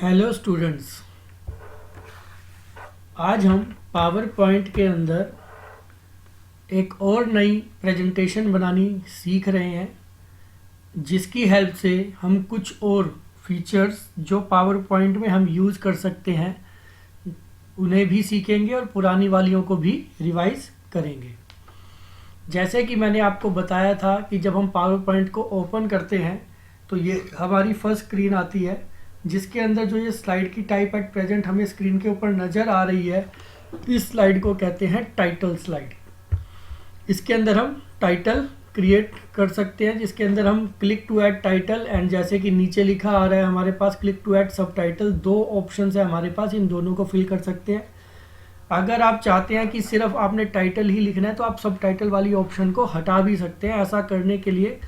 Hello students. आज हम power point के अंदर एक और नई प्रेजेंटेशन बनानी सीख रहे हैं, जिसकी हेल्प से हम कुछ और फीचर्स जो पावर पॉइंट में हम यूज़ कर सकते हैं उन्हें भी सीखेंगे और पुरानी वालियों को भी रिवाइज करेंगे। जैसे कि मैंने आपको बताया था कि जब हम पावर पॉइंट को ओपन करते हैं तो ये हमारी फर्स्ट स्क्रीन आती है, जिसके अंदर जो ये स्लाइड की टाइप एट प्रेजेंट हमें स्क्रीन के ऊपर नज़र आ रही है, इस स्लाइड को कहते हैं टाइटल स्लाइड। इसके अंदर हम टाइटल क्रिएट कर सकते हैं, जिसके अंदर हम click to add title and जैसे कि नीचे लिखा आ रहा है हमारे पास click to add sub title, दो ऑप्शन है हमारे पास, इन दोनों को फिल कर सकते हैं। अगर आप चाहते हैं कि सिर्फ आपने टाइटल ही लिखना है तो आप सब टाइटल वाली ऑप्शन को हटा भी सकते हैं। ऐसा करने के लिए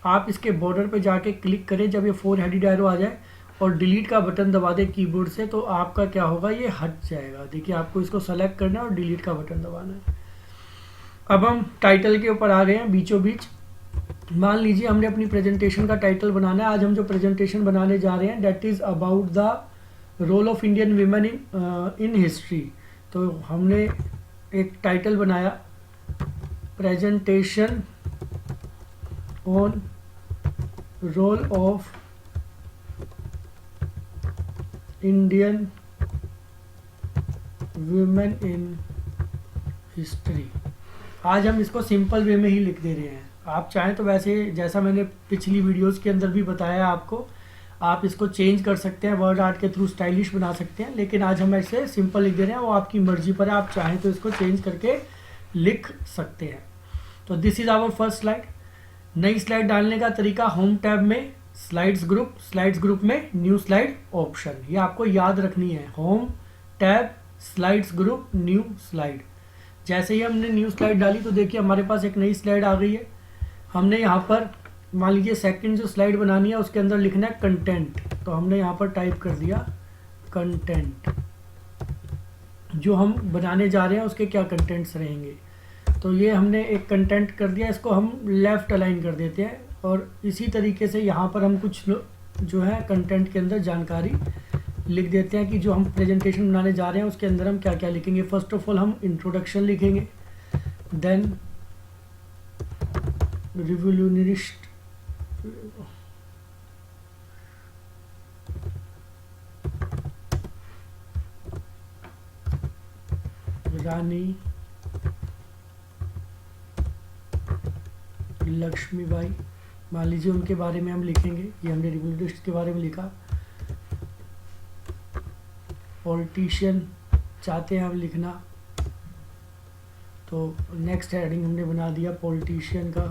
आप इसके बॉर्डर पे जाके क्लिक करें, जब ये 4 हेडेड एरो आ जाए और डिलीट का बटन दबा दें कीबोर्ड से, तो आपका क्या होगा, ये हट जाएगा। देखिए, आपको इसको सेलेक्ट करना है और डिलीट का बटन दबाना है। अब हम टाइटल के ऊपर आ गए हैं बीचों बीच। मान लीजिए हमने अपनी प्रेजेंटेशन का टाइटल बनाना है। आज हम जो प्रेजेंटेशन बनाने जा रहे हैं that is about the role of Indian women in history. तो हमने एक टाइटल बनाया, presentation on role of Indian women in history. आज हम इसको सिंपल वे में ही लिख दे रहे हैं। आप चाहें तो वैसे, जैसा मैंने पिछली वीडियोस के अंदर भी बताया आपको, आप इसको चेंज कर सकते हैं, वर्ड आर्ट के थ्रू स्टाइलिश बना सकते हैं, लेकिन आज हम ऐसे सिंपल लिख दे रहे हैं। वो आपकी मर्जी पर है, आप चाहें तो इसको चेंज करके लिख सकते हैं। तो this is our first slide. नई स्लाइड डालने का तरीका, होम टैब में स्लाइड्स ग्रुप में न्यू स्लाइड ऑप्शन, ये आपको याद रखनी है। Home tab slides group new slide. जैसे ही हमने न्यू स्लाइड डाली तो देखिए हमारे पास एक नई स्लाइड आ गई है। हमने यहाँ पर मान लीजिए सेकंड जो स्लाइड बनानी है उसके अंदर लिखना है कंटेंट, तो हमने यहाँ पर टाइप कर दिया कंटेंट। जो हम बनाने जा रहे हैं उसके क्या कंटेंट्स रहेंगे, तो ये हमने एक कंटेंट कर दिया। इसको हम लेफ्ट अलाइन कर देते हैं और इसी तरीके से यहाँ पर हम कुछ जो है कंटेंट के अंदर जानकारी लिख देते हैं कि जो हम प्रेजेंटेशन बनाने जा रहे हैं उसके अंदर हम क्या क्या लिखेंगे। फर्स्ट ऑफ ऑल हम इंट्रोडक्शन लिखेंगे, देन रिवोल्यूशनिस्ट रानी लक्ष्मीबाई, मान लीजिए उनके बारे में हम लिखेंगे। ये हमने रिवोल्यूशनिस्ट के बारे में लिखा। पॉलिटिशियन चाहते हैं हम लिखना, तो नेक्स्ट हेडिंग हमने बना दिया पॉलिटिशियन का।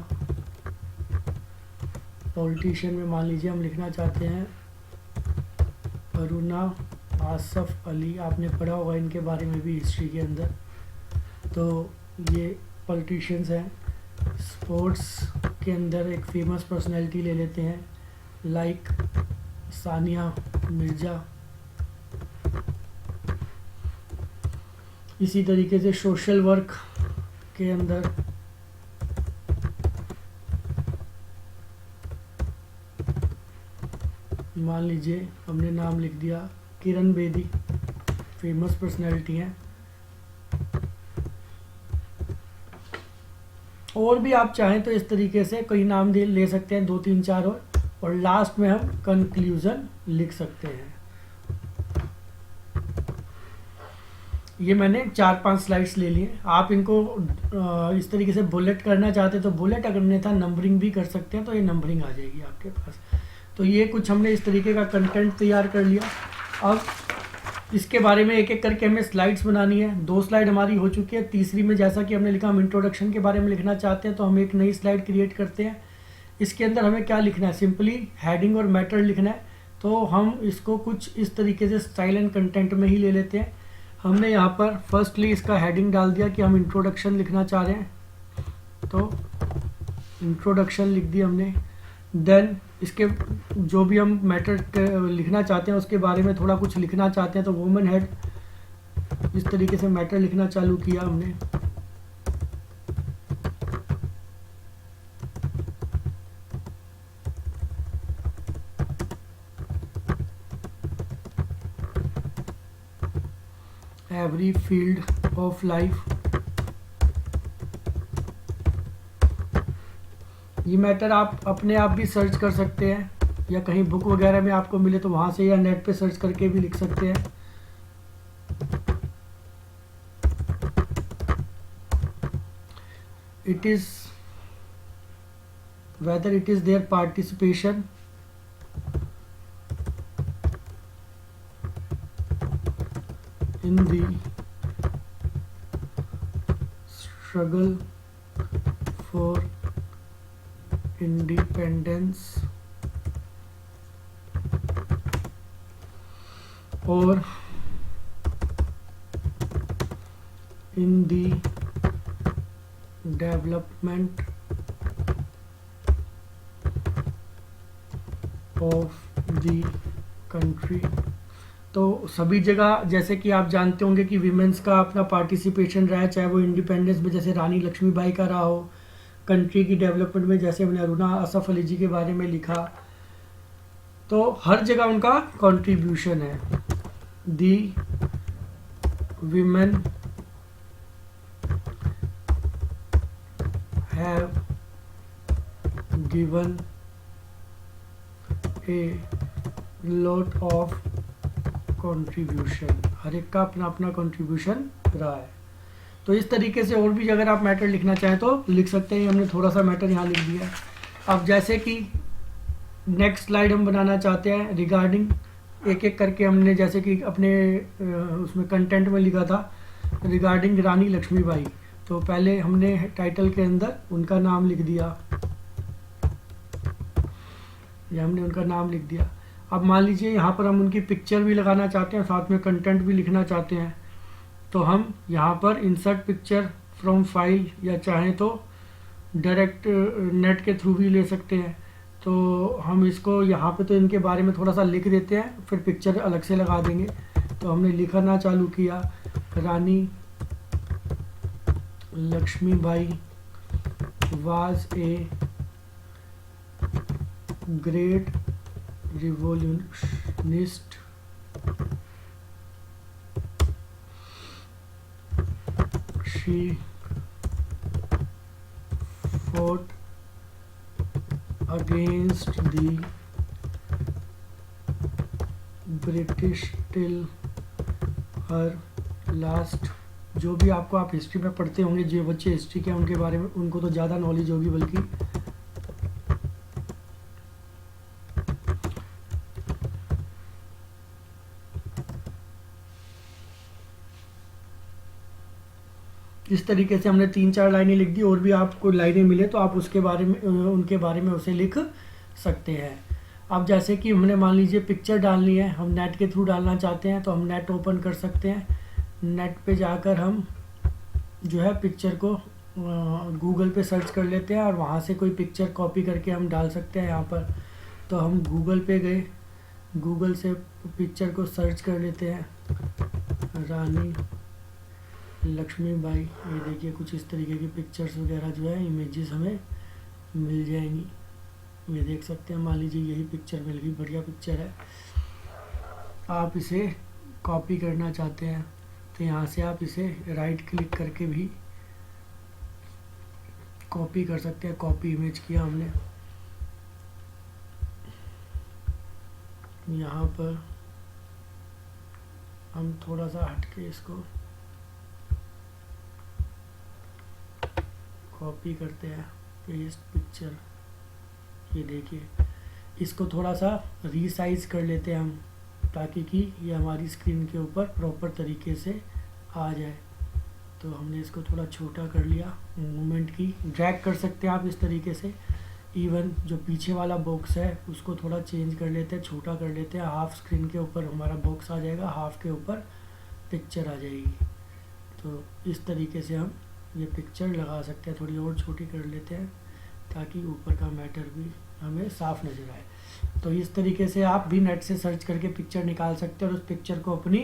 पॉलिटिशियन में मान लीजिए हम लिखना चाहते हैं अरुणा आसफ अली, आपने पढ़ा होगा इनके बारे में भी हिस्ट्री के अंदर। तो ये पॉलिटिशियंस हैं। स्पोर्ट्स के अंदर एक फेमस पर्सनैलिटी ले लेते हैं, लाइक सानिया मिर्ज़ा। इसी तरीके से सोशल वर्क के अंदर मान लीजिए हमने नाम लिख दिया किरण बेदी, फेमस पर्सनैलिटी हैं। और भी आप चाहें तो इस तरीके से कई नाम ले सकते हैं, 2 3 4 और लास्ट में हम कंक्लूजन लिख सकते हैं। ये मैंने 4-5 स्लाइड्स ले लिए। आप इनको इस तरीके से बुलेट करना चाहते तो बुलेट, अगर अन्यथा नंबरिंग भी कर सकते हैं तो ये नंबरिंग आ जाएगी आपके पास। तो ये कुछ हमने इस तरीके का कंटेंट तैयार कर लिया। अब इसके बारे में एक एक करके हमें स्लाइड्स बनानी है। 2 स्लाइड हमारी हो चुकी है। तीसरी में जैसा कि हमने लिखा, हम इंट्रोडक्शन के बारे में लिखना चाहते हैं, तो हम एक नई स्लाइड क्रिएट करते हैं। इसके अंदर हमें क्या लिखना है, सिंपली हेडिंग और मैटर लिखना है। तो हम इसको कुछ इस तरीके से स्टाइल एंड कंटेंट में ही ले लेते हैं। हमने यहाँ पर फर्स्टली इसका हेडिंग डाल दिया कि हम इंट्रोडक्शन लिखना चाह रहे हैं, तो इंट्रोडक्शन लिख दिया हमने। देन इसके जो भी हम मैटर लिखना चाहते हैं उसके बारे में थोड़ा कुछ लिखना चाहते हैं, तो वुमेन हेड, इस तरीके से मैटर लिखना चालू किया हमने। Every field of life. ये मैटर आप अपने आप भी सर्च कर सकते हैं, या कहीं बुक वगैरह में आपको मिले तो वहाँ से, या नेट पे सर्च करके भी लिख सकते हैं। It is whether it is their participation in the struggle for independence or in the development of the country. तो सभी जगह जैसे कि आप जानते होंगे कि विमेंस का अपना पार्टिसिपेशन रहा है, चाहे वो इंडिपेंडेंस में जैसे रानी लक्ष्मीबाई का रहा हो, कंट्री की डेवलपमेंट में जैसे हमने अरुणा असफ अली जी के बारे में लिखा, तो हर जगह उनका कंट्रीब्यूशन है। The women have given a lot of contribution. हर एक का अपना अपना कंट्रीब्यूशन रहा है। तो इस तरीके से और भी अगर आप मैटर लिखना चाहें तो लिख सकते हैं। हमने थोड़ा सा मैटर यहाँ लिख दिया है। अब जैसे कि नेक्स्ट स्लाइड हम बनाना चाहते हैं रिगार्डिंग, एक एक करके हमने जैसे कि अपने उसमें कंटेंट में लिखा था रिगार्डिंग रानी लक्ष्मीबाई, तो पहले हमने टाइटल के अंदर उनका नाम लिख दिया, या हमने उनका नाम लिख दिया। अब मान लीजिए यहाँ पर हम उनकी पिक्चर भी लगाना चाहते हैं, साथ में कंटेंट भी लिखना चाहते हैं, तो हम यहाँ पर इंसर्ट पिक्चर फ्रॉम फाइल, या चाहें तो डायरेक्ट नेट के थ्रू भी ले सकते हैं। तो हम इसको यहाँ पे तो इनके बारे में थोड़ा सा लिख देते हैं, फिर पिक्चर अलग से लगा देंगे। तो हमने लिखना चालू किया, Rani Lakshmibai was a great revolutionist, she fought against the British till her last। जो भी आपको आप हिस्ट्री में पढ़ते होंगे, जो बच्चे हिस्ट्री के उनके बारे में उनको तो ज़्यादा नॉलेज होगी, बल्कि इस तरीके से हमने 3-4 लाइनें लिख दी। और भी आपको लाइनें मिले तो आप उसके बारे में उनके बारे में उसे लिख सकते हैं। अब जैसे कि हमने मान लीजिए पिक्चर डालनी है, हम नेट के थ्रू डालना चाहते हैं, तो हम नेट ओपन कर सकते हैं। नेट पे जाकर हम जो है पिक्चर को गूगल पे सर्च कर लेते हैं, और वहाँ से कोई पिक्चर कॉपी करके हम डाल सकते हैं यहाँ पर। तो हम गूगल पे गए, गूगल से पिक्चर को सर्च कर लेते हैं, रानी लक्ष्मीबाई। ये देखिए कुछ इस तरीके की पिक्चर्स वगैरह जो है, इमेजेस हमें मिल जाएंगी। ये देख सकते हैं, मान लीजिए यही पिक्चर मिल गई, बढ़िया पिक्चर है। आप इसे कॉपी करना चाहते हैं तो यहाँ से आप इसे राइट क्लिक करके भी कॉपी कर सकते हैं। कॉपी इमेज किया हमने, यहाँ पर हम थोड़ा सा हटके इसको कॉपी करते हैं, पेस्ट पिक्चर। ये देखिए, इसको थोड़ा सा रीसाइज कर लेते हैं हम, ताकि कि ये हमारी स्क्रीन के ऊपर प्रॉपर तरीके से आ जाए। तो हमने इसको थोड़ा छोटा कर लिया, मूवमेंट की ड्रैग कर सकते हैं आप इस तरीके से। इवन जो पीछे वाला बॉक्स है उसको थोड़ा चेंज कर लेते हैं, छोटा कर लेते हैं। हाफ स्क्रीन के ऊपर हमारा बॉक्स आ जाएगा, हाफ के ऊपर पिक्चर आ जाएगी। तो इस तरीके से हम ये पिक्चर लगा सकते हैं। थोड़ी और छोटी कर लेते हैं ताकि ऊपर का मैटर भी हमें साफ नज़र आए। तो इस तरीके से आप भी नेट से सर्च करके पिक्चर निकाल सकते हैं और उस पिक्चर को अपनी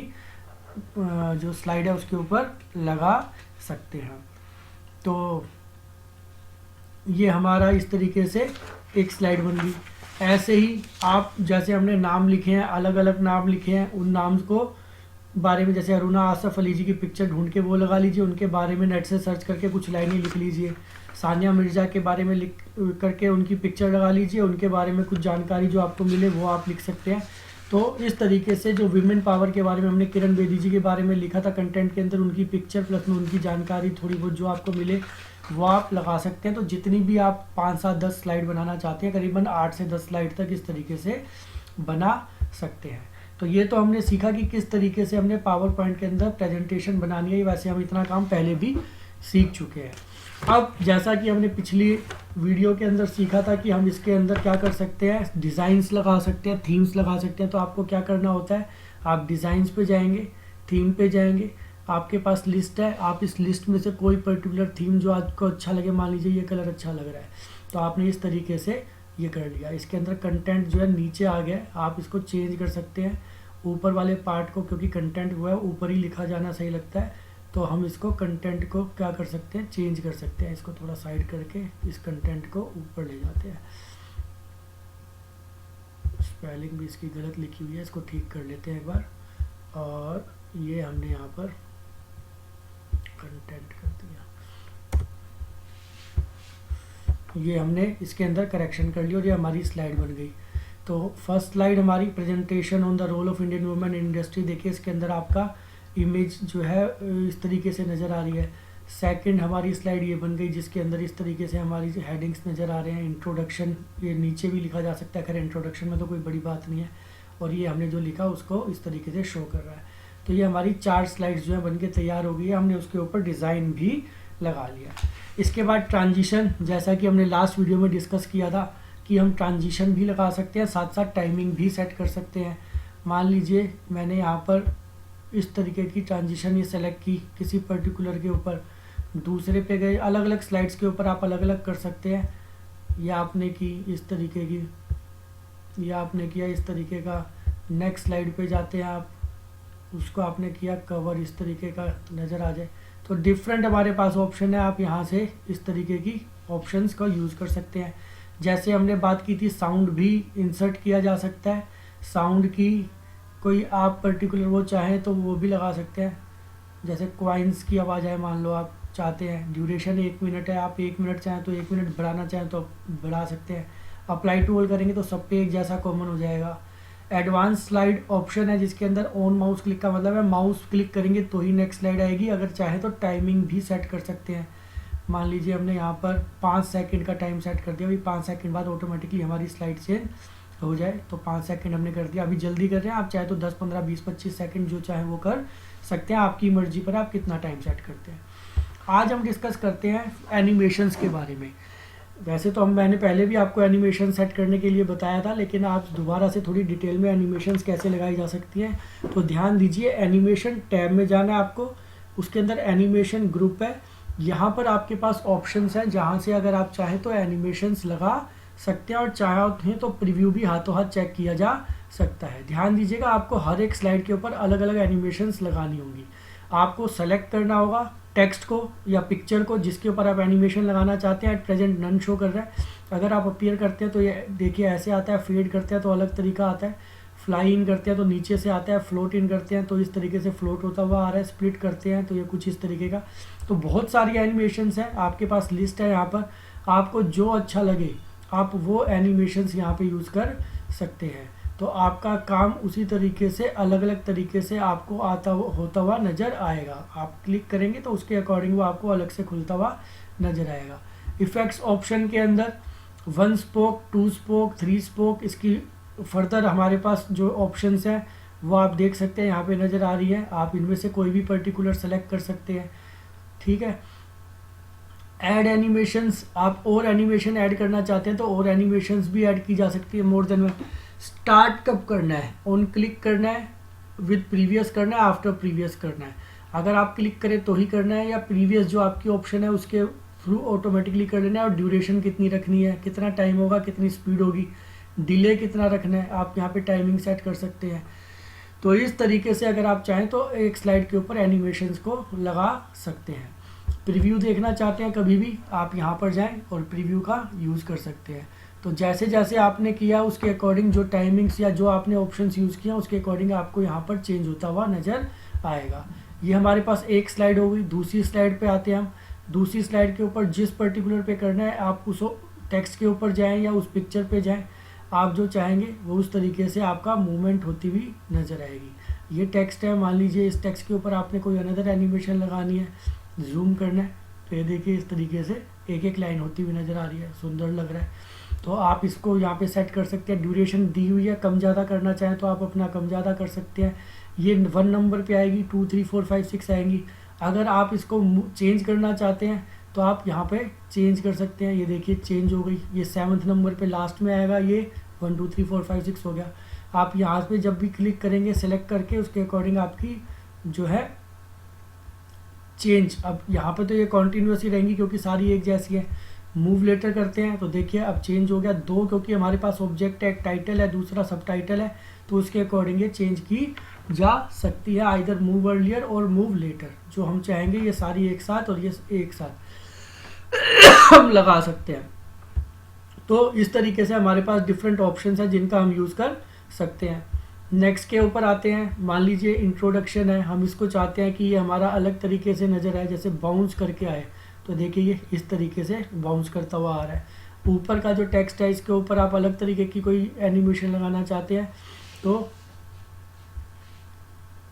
जो स्लाइड है उसके ऊपर लगा सकते हैं। तो ये हमारा इस तरीके से एक स्लाइड बन गई। ऐसे ही आप जैसे हमने नाम लिखे हैं, अलग अलग नाम लिखे हैं, उन नाम को बारे में, जैसे अरुणा आसफ अली जी की पिक्चर ढूंढ के वो लगा लीजिए, उनके बारे में नेट से सर्च करके कुछ लाइनें लिख लीजिए। सानिया मिर्ज़ा के बारे में लिख करके उनकी पिक्चर लगा लीजिए, उनके बारे में कुछ जानकारी जो आपको मिले वो आप लिख सकते हैं। तो इस तरीके से जो विमेन पावर के बारे में हमने किरण बेदी जी के बारे में लिखा था कंटेंट के अंदर, उनकी पिक्चर प्लस में उनकी जानकारी थोड़ी बहुत जो आपको मिले वो आप लगा सकते हैं। तो जितनी भी आप 5, 7, 10 स्लाइड बनाना चाहते हैं, करीबन 8 से 10 स्लाइड तक इस तरीके से बना सकते हैं। तो ये तो हमने सीखा कि किस तरीके से हमने पावर पॉइंट के अंदर प्रेजेंटेशन बनानी है। वैसे हम इतना काम पहले भी सीख चुके हैं। अब जैसा कि हमने पिछली वीडियो के अंदर सीखा था कि हम इसके अंदर क्या कर सकते हैं, डिज़ाइंस लगा सकते हैं, थीम्स लगा सकते हैं। तो आपको क्या करना होता है, आप डिज़ाइंस पे जाएंगे, थीम पे जाएंगे, आपके पास लिस्ट है, आप इस लिस्ट में से कोई पर्टिकुलर थीम जो आपको अच्छा लगे, मान लीजिए ये कलर अच्छा लग रहा है, तो आपने इस तरीके से ये कर लिया। इसके अंदर कंटेंट जो है नीचे आ गया, आप इसको चेंज कर सकते हैं ऊपर वाले पार्ट को, क्योंकि कंटेंट वो है ऊपर ही लिखा जाना सही लगता है। तो हम इसको कंटेंट को क्या कर सकते हैं, चेंज कर सकते हैं। इसको थोड़ा साइड करके इस कंटेंट को ऊपर ले जाते हैं। स्पेलिंग भी इसकी गलत लिखी हुई है, इसको ठीक कर लेते हैं एक बार। और ये हमने यहाँ पर कंटेंट कर दिया, ये हमने इसके अंदर करेक्शन कर लिया और ये हमारी स्लाइड बन गई। तो फर्स्ट स्लाइड हमारी presentation on the role of Indian women in industry. देखिए इसके अंदर आपका इमेज जो है इस तरीके से नज़र आ रही है। सेकंड हमारी स्लाइड ये बन गई, जिसके अंदर इस तरीके से हमारी हेडिंग्स नज़र आ रहे हैं। इंट्रोडक्शन ये नीचे भी लिखा जा सकता है, खैर इंट्रोडक्शन में तो कोई बड़ी बात नहीं है। और ये हमने जो लिखा उसको इस तरीके से शो कर रहा है। तो ये हमारी 4 स्लाइड्स जो है बन के तैयार हो गई है। हमने उसके ऊपर डिज़ाइन भी लगा लिया। इसके बाद ट्रांजिशन, जैसा कि हमने लास्ट वीडियो में डिस्कस किया था कि हम ट्रांजिशन भी लगा सकते हैं, साथ साथ टाइमिंग भी सेट कर सकते हैं। मान लीजिए मैंने यहाँ पर इस तरीके की ट्रांजिशन ये सेलेक्ट की किसी पर्टिकुलर के ऊपर, दूसरे पे गए, अलग अलग स्लाइड्स के ऊपर आप अलग अलग कर सकते हैं। या आपने की इस तरीके की, या आपने किया इस तरीके का। नेक्स्ट स्लाइड पे जाते हैं आप, उसको आपने किया कवर, इस तरीके का नज़र आ जाए। तो डिफरेंट हमारे पास ऑप्शन है, आप यहाँ से इस तरीके की ऑप्शंस का यूज़ कर सकते हैं। जैसे हमने बात की थी साउंड भी इंसर्ट किया जा सकता है। साउंड की कोई आप पर्टिकुलर वो चाहें तो वो भी लगा सकते हैं। जैसे क्वाइंस की आवाज़ है, मान लो आप चाहते हैं, ड्यूरेशन 1 मिनट है, आप 1 मिनट चाहें तो 1 मिनट बढ़ाना चाहें तो बढ़ा सकते हैं। अप्लाई टू ऑल करेंगे तो सब पे एक जैसा कॉमन हो जाएगा। एडवांस स्लाइड ऑप्शन है जिसके अंदर ऑन माउस क्लिक का मतलब है माउस क्लिक करेंगे तो ही नेक्स्ट स्लाइड आएगी। अगर चाहे तो टाइमिंग भी सेट कर सकते हैं। मान लीजिए हमने यहाँ पर 5 सेकंड का टाइम सेट कर दिया, अभी 5 सेकंड बाद ऑटोमेटिकली हमारी स्लाइड चेंज हो जाए। तो 5 सेकंड हमने कर दिया। अभी जल्दी कर रहे हैं, आप चाहे तो 10, 15, 20, 25 सेकंड जो चाहे वो कर सकते हैं। आपकी मर्जी पर आप कितना टाइम सेट करते हैं। आज हम डिस्कस करते हैं एनिमेशंस के बारे में। वैसे तो मैंने पहले भी आपको एनिमेशन सेट करने के लिए बताया था, लेकिन आप दोबारा से थोड़ी डिटेल में एनिमेशंस कैसे लगाई जा सकती हैं। तो ध्यान दीजिए, एनिमेशन टैब में जाना है आपको, उसके अंदर एनिमेशन ग्रुप है। यहाँ पर आपके पास ऑप्शंस हैं जहाँ से अगर आप चाहें तो एनिमेशंस लगा सकते हैं, और चाहें तो प्रीव्यू भी हाथों हाथ चेक किया जा सकता है। ध्यान दीजिएगा, आपको हर एक स्लाइड के ऊपर अलग अलग एनिमेशंस लगानी होंगी। आपको सेलेक्ट करना होगा टेक्स्ट को या पिक्चर को जिसके ऊपर आप एनिमेशन लगाना चाहते हैं। एट प्रेजेंट नन शो कर रहा है। अगर आप अपीयर करते हैं तो ये देखिए ऐसे आता है, फेड करते हैं तो अलग तरीका आता है, फ्लाई इन करते हैं तो नीचे से आता है, फ्लोट इन करते हैं तो इस तरीके से फ्लोट होता हुआ आ रहा है, स्प्लिट करते हैं तो ये कुछ इस तरीके का। तो बहुत सारी एनिमेशंस हैं, आपके पास लिस्ट है यहाँ पर। आपको जो अच्छा लगे आप वो एनिमेशंस यहाँ पे यूज़ कर सकते हैं। तो आपका काम उसी तरीके से अलग अलग तरीके से आपको होता हुआ नज़र आएगा। आप क्लिक करेंगे तो उसके अकॉर्डिंग वो आपको अलग से खुलता हुआ नज़र आएगा। इफ़ेक्ट्स ऑप्शन के अंदर 1 स्पोक, 2 स्पोक, 3 स्पोक, इसकी फर्दर हमारे पास जो ऑप्शंस हैं वो आप देख सकते हैं, यहाँ पे नज़र आ रही है। आप इनमें से कोई भी पर्टिकुलर सेलेक्ट कर सकते हैं, ठीक है। ऐड एनिमेशंस, आप और एनिमेशन ऐड करना चाहते हैं तो और एनिमेशंस भी ऐड की जा सकती है, मोर देन 1। स्टार्ट कब करना है, ऑन क्लिक करना है, विद प्रीवियस करना है, आफ्टर प्रीवियस करना है। अगर आप क्लिक करें तो ही करना है, या प्रीवियस जो आपकी ऑप्शन है उसके थ्रू ऑटोमेटिकली कर लेना है। और ड्यूरेशन कितनी रखनी है, कितना टाइम होगा, कितनी स्पीड होगी, डिले कितना रखना है, आप यहाँ पे टाइमिंग सेट कर सकते हैं। तो इस तरीके से अगर आप चाहें तो एक स्लाइड के ऊपर एनिमेशंस को लगा सकते हैं। प्रीव्यू देखना चाहते हैं कभी भी आप यहाँ पर जाएं और प्रीव्यू का यूज़ कर सकते हैं। तो जैसे जैसे आपने किया उसके अकॉर्डिंग जो टाइमिंग्स या जो आपने ऑप्शंस यूज़ किया उसके अकॉर्डिंग आपको यहाँ पर चेंज होता हुआ नज़र आएगा। ये हमारे पास एक स्लाइड हो गई। दूसरी स्लाइड पे आते हैं हम। दूसरी स्लाइड के ऊपर जिस पर्टिकुलर पे करना है आप उस टेक्स्ट के ऊपर जाएं या उस पिक्चर पे जाएं, आप जो चाहेंगे वो उस तरीके से आपका मूवमेंट होती हुई नज़र आएगी। ये टेक्स्ट है, मान लीजिए इस टेक्स्ट के ऊपर आपने कोई अनदर एनिमेशन लगानी है, जूम करना है, तो ये देखिए इस तरीके से एक एक लाइन होती हुई नज़र आ रही है, सुंदर लग रहा है। तो आप इसको यहाँ पे सेट कर सकते हैं। ड्यूरेशन दी हुई है, कम ज़्यादा करना चाहें तो आप अपना कम ज़्यादा कर सकते हैं। ये 1 नंबर पे आएगी, 2 3 4 5 6 आएंगी। अगर आप इसको चेंज करना चाहते हैं तो आप यहाँ पे चेंज कर सकते हैं। ये देखिए चेंज हो गई, ये 7th नंबर पे लास्ट में आएगा, ये 1 2 3 4 5 6 हो गया। आप यहाँ पे जब भी क्लिक करेंगे सेलेक्ट करके उसके अकॉर्डिंग आपकी जो है चेंज, अब यहाँ पे तो ये कॉन्टीन्यूस ही रहेंगी क्योंकि सारी एक जैसी है। मूव लेटर करते हैं तो देखिए अब चेंज हो गया 2, क्योंकि हमारे पास ऑब्जेक्ट है, एक टाइटल है, दूसरा सब टाइटल है, तो उसके अकॉर्डिंग ये चेंज की जा सकती है। आइदर मूव अर्लियर और मूव लेटर, जो हम चाहेंगे ये सारी एक साथ और ये एक साथ हम लगा सकते हैं। तो इस तरीके से हमारे पास डिफरेंट ऑप्शंस हैं जिनका हम यूज़ कर सकते हैं। नेक्स्ट के ऊपर आते हैं। मान लीजिए इंट्रोडक्शन है, हम इसको चाहते हैं कि ये हमारा अलग तरीके से नज़र आए, जैसे बाउंस करके आए, तो देखिए ये इस तरीके से बाउंस करता हुआ आ रहा है। ऊपर का जो टेक्स्ट है इसके ऊपर आप अलग तरीके की कोई एनिमेशन लगाना चाहते हैं तो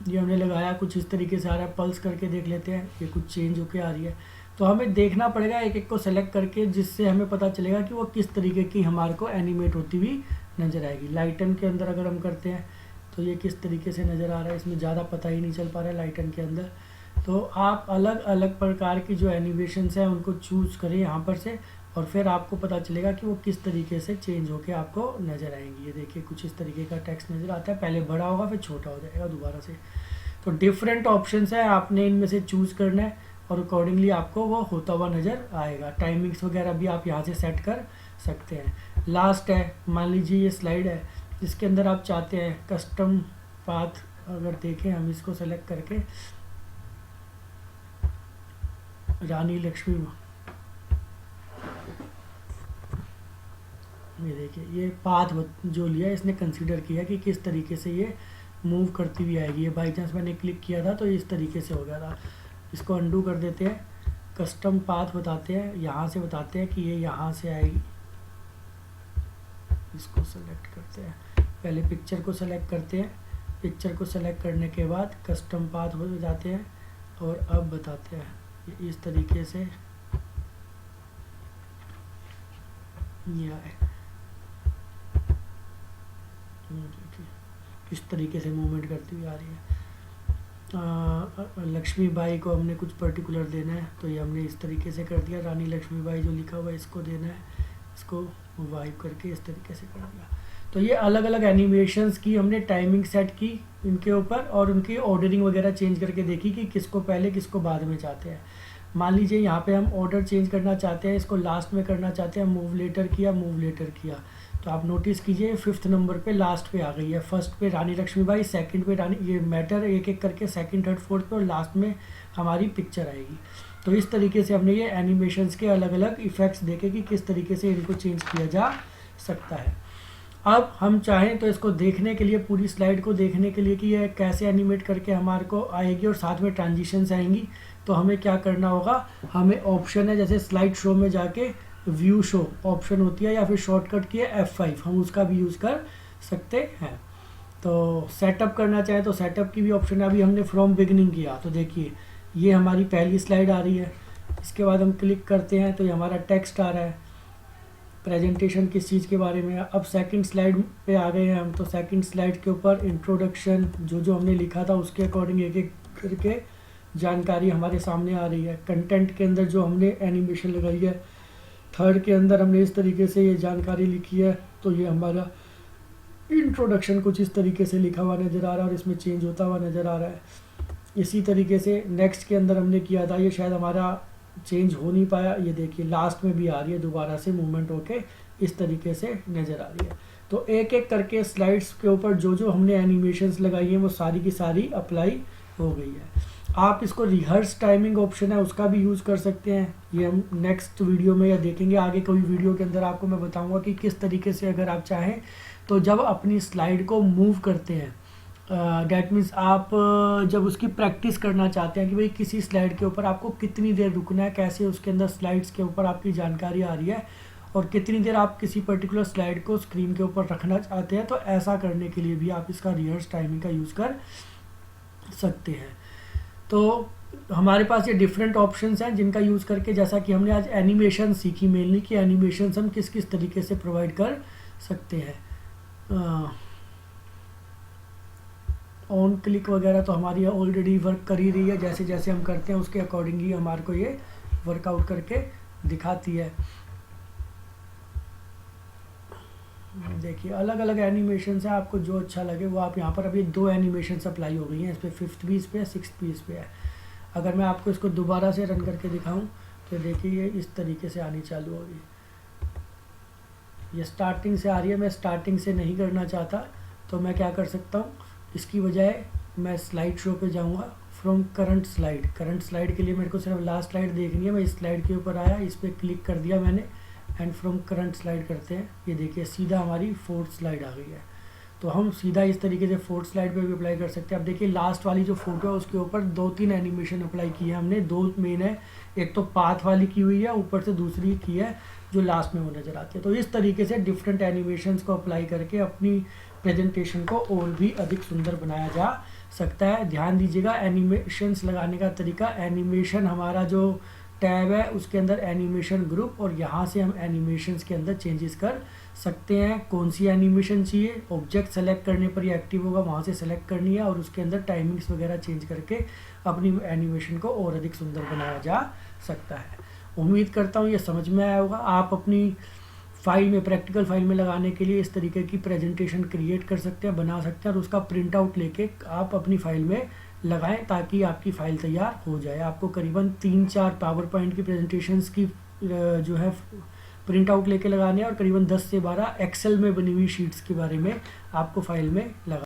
ये हमने लगाया, कुछ इस तरीके से आ रहा है। पल्स करके देख लेते हैं, ये कुछ चेंज होके आ रही है। तो हमें देखना पड़ेगा एक एक को सेलेक्ट करके, जिससे हमें पता चलेगा कि वो किस तरीके की हमारे को एनिमेट होती हुई नज़र आएगी। लाइटन के अंदर अगर हम करते हैं तो ये किस तरीके से नज़र आ रहा है, इसमें ज़्यादा पता ही नहीं चल पा रहा है लाइटन के अंदर। तो आप अलग अलग प्रकार की जो एनिमेशंस हैं उनको चूज़ करें यहाँ पर से, और फिर आपको पता चलेगा कि वो किस तरीके से चेंज होके आपको नज़र आएंगी। ये देखिए कुछ इस तरीके का टेक्स्ट नज़र आता है, पहले बड़ा होगा फिर छोटा हो जाएगा दोबारा से। तो डिफरेंट ऑप्शंस है, आपने इनमें से चूज़ करना है और अकॉर्डिंगली आपको वो होता हुआ नज़र आएगा। टाइमिंग्स वगैरह भी आप यहाँ से सेट कर सकते हैं। लास्ट है, मान लीजिए ये स्लाइड है जिसके अंदर आप चाहते हैं कस्टम पाथ, अगर देखें हम इसको सेलेक्ट करके रानी लक्ष्मी, ये देखिए ये पाथ जो लिया इसने कंसीडर किया कि किस तरीके से ये मूव करती हुई आएगी। ये बाई चांस मैंने क्लिक किया था तो इस तरीके से हो गया था। इसको अंडू कर देते हैं, कस्टम पाथ बताते हैं, यहाँ से बताते हैं कि ये यहाँ से आएगी। इसको सेलेक्ट करते हैं, पहले पिक्चर को सेलेक्ट करते हैं, पिक्चर को सेलेक्ट करने के बाद कस्टम पाथ हो जाते हैं और अब बताते हैं ये इस तरीके से ये आए, किस तरीके से मूवमेंट करती हुई आ रही है। लक्ष्मी बाई को हमने कुछ पर्टिकुलर देना है तो ये हमने इस तरीके से कर दिया। रानी लक्ष्मी बाई जो लिखा हुआ है इसको देना है, इसको वाइप करके इस तरीके से कर दिया। तो ये अलग अलग एनिमेशंस की हमने टाइमिंग सेट की इनके ऊपर, और उनकी ऑर्डरिंग वगैरह चेंज करके देखी कि किसको पहले किसको बाद में चाहते हैं। मान लीजिए यहाँ पे हम ऑर्डर चेंज करना चाहते हैं, इसको लास्ट में करना चाहते हैं, मूव लेटर किया, मूव लेटर किया, तो आप नोटिस कीजिए 5th नंबर पे लास्ट पे आ गई है। फर्स्ट पे रानी लक्ष्मीबाई, सेकंड पे रानी, ये मैटर एक एक करके सेकंड थर्ड फोर्थ पे, और लास्ट में हमारी पिक्चर आएगी। तो इस तरीके से हमने ये एनिमेशंस के अलग अलग इफ़ेक्ट्स देखे कि किस तरीके से इनको चेंज किया जा सकता है। अब हम चाहें तो इसको देखने के लिए, पूरी स्लाइड को देखने के लिए कि ये कैसे एनिमेट करके हमारे को आएगी और साथ में ट्रांजिशंस आएंगी, तो हमें क्या करना होगा, हमें ऑप्शन है जैसे स्लाइड शो में जाके व्यू शो ऑप्शन होती है, या फिर शॉर्टकट की है F5, हम उसका भी यूज़ कर सकते हैं। तो सेटअप करना चाहें तो सेटअप की भी ऑप्शन है। अभी हमने फ्रॉम बिगनिंग किया तो देखिए ये हमारी पहली स्लाइड आ रही है, इसके बाद हम क्लिक करते हैं तो ये हमारा टेक्स्ट आ रहा है, प्रेजेंटेशन किस चीज़ के बारे में। अब सेकंड स्लाइड पे आ गए हैं हम, तो सेकंड स्लाइड के ऊपर इंट्रोडक्शन जो जो हमने लिखा था उसके अकॉर्डिंग एक एक करके जानकारी हमारे सामने आ रही है। कंटेंट के अंदर जो हमने एनिमेशन लगाई है, थर्ड के अंदर हमने इस तरीके से ये जानकारी लिखी है, तो ये हमारा इंट्रोडक्शन कुछ इस तरीके से लिखा हुआ नज़र आ रहा है और इसमें चेंज होता हुआ नज़र आ रहा है। इसी तरीके से नेक्स्ट के अंदर हमने किया था, ये शायद हमारा चेंज हो नहीं पाया, ये देखिए लास्ट में भी आ रही है, दोबारा से मूवमेंट होके इस तरीके से नज़र आ रही है। तो एक एक करके स्लाइड्स के ऊपर जो जो हमने एनिमेशंस लगाई हैं वो सारी की सारी अप्लाई हो गई है। आप इसको रिहर्स टाइमिंग ऑप्शन है उसका भी यूज़ कर सकते हैं। ये हम नेक्स्ट वीडियो में या देखेंगे आगे कोई वीडियो के अंदर आपको मैं बताऊंगा कि किस तरीके से अगर आप चाहें तो जब अपनी स्लाइड को मूव करते हैं, डैट मीन्स आप जब उसकी प्रैक्टिस करना चाहते हैं कि भाई किसी स्लाइड के ऊपर आपको कितनी देर रुकना है, कैसे उसके अंदर स्लाइड्स के ऊपर आपकी जानकारी आ रही है और कितनी देर आप किसी पर्टिकुलर स्लाइड को स्क्रीन के ऊपर रखना चाहते हैं, तो ऐसा करने के लिए भी आप इसका रिहर्स टाइमिंग का यूज़ कर सकते हैं। तो हमारे पास ये डिफरेंट ऑप्शंस हैं जिनका यूज़ करके, जैसा कि हमने आज एनिमेशन सीखी मेनली कि एनिमेशन हम किस किस तरीके से प्रोवाइड कर सकते हैं। ऑन क्लिक वगैरह तो हमारी ऑलरेडी वर्क कर ही रही है, जैसे जैसे हम करते हैं उसके अकॉर्डिंग ही हमारे को ये वर्कआउट करके दिखाती है। देखिए अलग अलग एनिमेशन है, आपको जो अच्छा लगे वो आप यहाँ पर, अभी 2 एनिमेशन अप्लाई हो गई हैं इस पर, 5th भी इस पर है, 6th भी इस पर है। अगर मैं आपको इसको दोबारा से रन करके दिखाऊं तो देखिए ये इस तरीके से आनी चालू होगी। ये स्टार्टिंग से आ रही है, मैं स्टार्टिंग से नहीं करना चाहता तो मैं क्या कर सकता हूँ, इसकी बजाय मैं स्लाइड शो पे जाऊँगा, फ्रॉम करंट स्लाइड के लिए मेरे को सिर्फ लास्ट स्लाइड देखनी है। मैं इस स्लाइड के ऊपर आया, इस पर क्लिक कर दिया मैंने एंड फ्रॉम करंट स्लाइड करते हैं, ये देखिए सीधा हमारी 4th स्लाइड आ गई है। तो हम सीधा इस तरीके से 4th स्लाइड पे भी अप्लाई कर सकते हैं। अब देखिए लास्ट वाली जो फोटो है उसके ऊपर 2-3 एनिमेशन अप्लाई की है हमने, 2 मेन है, एक तो पाथ वाली की हुई है, ऊपर से दूसरी की है जो लास्ट में वो नज़र आती है। तो इस तरीके से डिफरेंट एनिमेशंस को अप्लाई करके अपनी प्रेजेंटेशन को और भी अधिक सुंदर बनाया जा सकता है। ध्यान दीजिएगा एनिमेशंस लगाने का तरीका, एनिमेशन हमारा जो टैब है उसके अंदर एनिमेशन ग्रुप, और यहाँ से हम एनिमेशंस के अंदर चेंजेस कर सकते हैं। कौन सी एनिमेशन चाहिए, ऑब्जेक्ट सेलेक्ट करने पर ये एक्टिव होगा, वहाँ से सेलेक्ट करनी है और उसके अंदर टाइमिंग्स वगैरह चेंज करके अपनी एनिमेशन को और अधिक सुंदर बनाया जा सकता है। उम्मीद करता हूँ ये समझ में आया होगा। आप अपनी फाइल में, प्रैक्टिकल फाइल में लगाने के लिए इस तरीके की प्रेजेंटेशन क्रिएट कर सकते हैं, बना सकते हैं और उसका प्रिंट आउट लेके आप अपनी फाइल में लगाएं ताकि आपकी फ़ाइल तैयार हो जाए। आपको करीबन 3-4 पावर पॉइंट की प्रेजेंटेशंस की जो है प्रिंट आउट लेके लगाने हैं और करीबन 10 से 12 एक्सेल में बनी हुई शीट्स के बारे में आपको फाइल में लगा